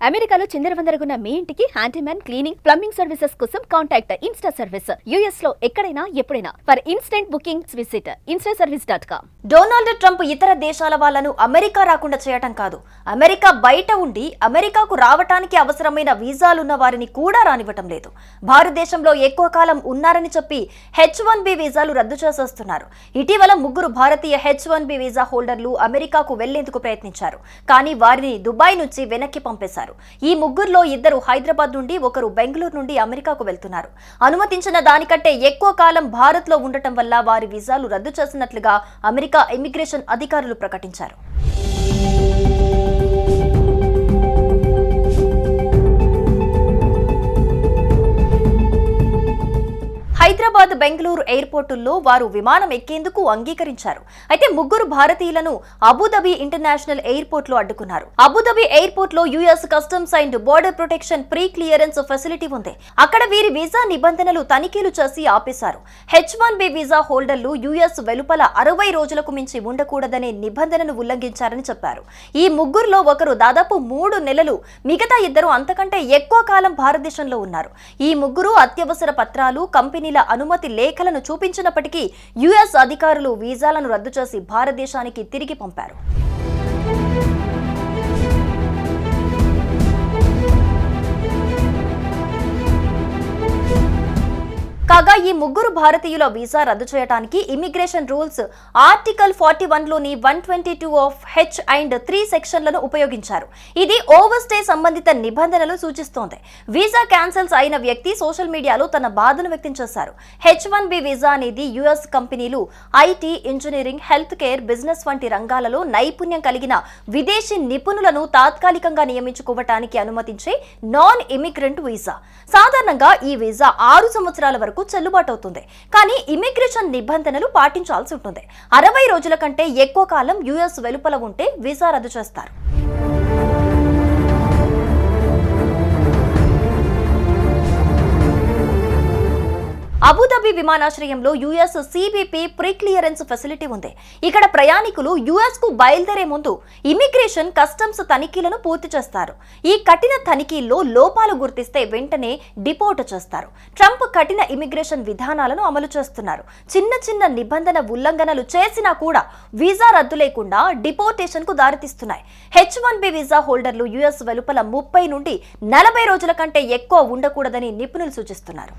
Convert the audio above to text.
అమెరికాలో చిందరవందరగున్న మీ ఇంటికి handyman cleaning plumbing services కోసం కాంటాక్ట్ ఇన్స్టా సర్వీస్. యుఎస్ లో ఎక్కడైనా ఎప్పుడైనా for instant booking visit instaservice.com. Donald Trump ఇతర దేశాల వాళ్లను అమెరికా రాకుండా చేయటం కాదు, అమెరికా బయట ఉండి అమెరికాకు రావటానికి అవసరమైన వీసాలున్న వారిని కూడా రానివ్వటం లేదు. భారతదేశంలో ఎక్కువ కాలం ఉన్నారని చెప్పి H1B వీసాలు రద్దు చేసేస్తున్నారు. ఇటీవల 3 భారతీయ H1B వీసా హోల్డర్లు అమెరికాకు వెళ్లేందుకు ప్రయత్నించారు. కానీ వారిని దుబాయ్ నుంచి వెనక్కి పంపేశారు. ఈ 3లో 2 హైదరాబాద్ నుండి, 1 బెంగళూరు నుండి అమెరికాకు వెళ్తున్నారు. అనుమతించిన దానికంటే ఎక్కువ కాలం భారత్ లో ఉండటం వల్ల వారి వీసాలు రద్దు చేసినట్లుగా అమెరికా ఇమిగ్రేషన్ అధికారులు ప్రకటించారు. హైదరాబాద్, బెంగళూరు ఎయిర్పోర్టుల్లో వారు విమానం ఎక్కేందుకు అంగీకరించారు. అయితే 3 భారతీయులను అబుదాబి ఇంటర్నేషనల్ ఎయిర్పోర్ట్ లో అడ్డుకున్నారు. అబుదాబి ఎయిర్పోర్ట్ లో US customs and border protection pre clearance facility ఉంది. అక్కడ వీరి వీసా నిబంధనలు తనిఖీలు చేసి ఆపేశారు. H1B వీసా హోల్డర్లు యుఎస్ వెలుపల 60 రోజులకు మించి ఉండకూడదనే నిబంధనను ఉల్లంఘించారని చెప్పారు. ఈ 3లో ఒకరు దాదాపు 3 నెలలు, మిగతా 2 అంతకంటే ఎక్కువ కాలం భారతదేశంలో ఉన్నారు. ఈ 3 అత్యవసర పత్రాలు, కంపెనీల అనుమతి లేఖలను చూపించినప్పటికీ యుఎస్ అధికారులు వీసాలను రద్దు చేసి భారతదేశానికి తిరిగి పంపారు. కాగా ఈ 3 భారతీయుల వీసా రద్దు చేయడానికి ఇమిగ్రేషన్ రూల్స్ ఆర్టికల్ 41లోని 122 ఆఫ్ H అండ్ 3 సెక్షన్లను ఉపయోగించారు. ఇది ఓవర్ స్టే సంబంధిత నిబంధనలు సూచిస్తోంది. వీసా క్యాన్సిల్స్ అయిన వ్యక్తి సోషల్ మీడియాలో తన బాధను వ్యక్తం చేశారు. H1B వీసా అనేది యుఎస్ కంపెనీలు IT, engineering, health care, business వంటి రంగాలలో నైపుణ్యం కలిగిన విదేశీ నిపుణులను తాత్కాలికంగా నియమించుకోవటానికి అనుమతించే నాన్ ఇమిగ్రెంట్ వీసా. సాధారణంగా ఈ వీసా 6 సంవత్సరాల వరకు చెల్లుబాటు అవుతుంది. కానీ ఇమిగ్రేషన్ నిబంధనలు పాటించాల్సి ఉంటుంది. 60 రోజుల కంటే ఎక్కువ కాలం యుఎస్ వెలుపల ఉంటే వీసా రద్దు చేస్తారు. అబుదాబి విమానాశ్రయంలో US CBP pre clearance facility ఉంది. ఇక్కడ ప్రయాణికులు యుఎస్ కు బయలుదేరే ముందు ఇమిగ్రేషన్, కస్టమ్స్ తనిఖీలను పూర్తి చేస్తారు. ఈ కఠిన తనిఖీల్లో లోపాలు గుర్తిస్తే వెంటనే డిపోర్ట్ చేస్తారు. ట్రంప్ కఠిన ఇమిగ్రేషన్ విధానాలను అమలు చేస్తున్నారు. చిన్న నిబంధన ఉల్లంఘనలు చేసినా కూడా వీసా రద్దు లేకుండా డిపోర్టేషన్ కు దారితీస్తున్నాయి. H1B వీసా హోల్డర్లు యుఎస్ వెలుపల 30 నుండి 40 రోజుల కంటే ఎక్కువ ఉండకూడదని నిపుణులు సూచిస్తున్నారు.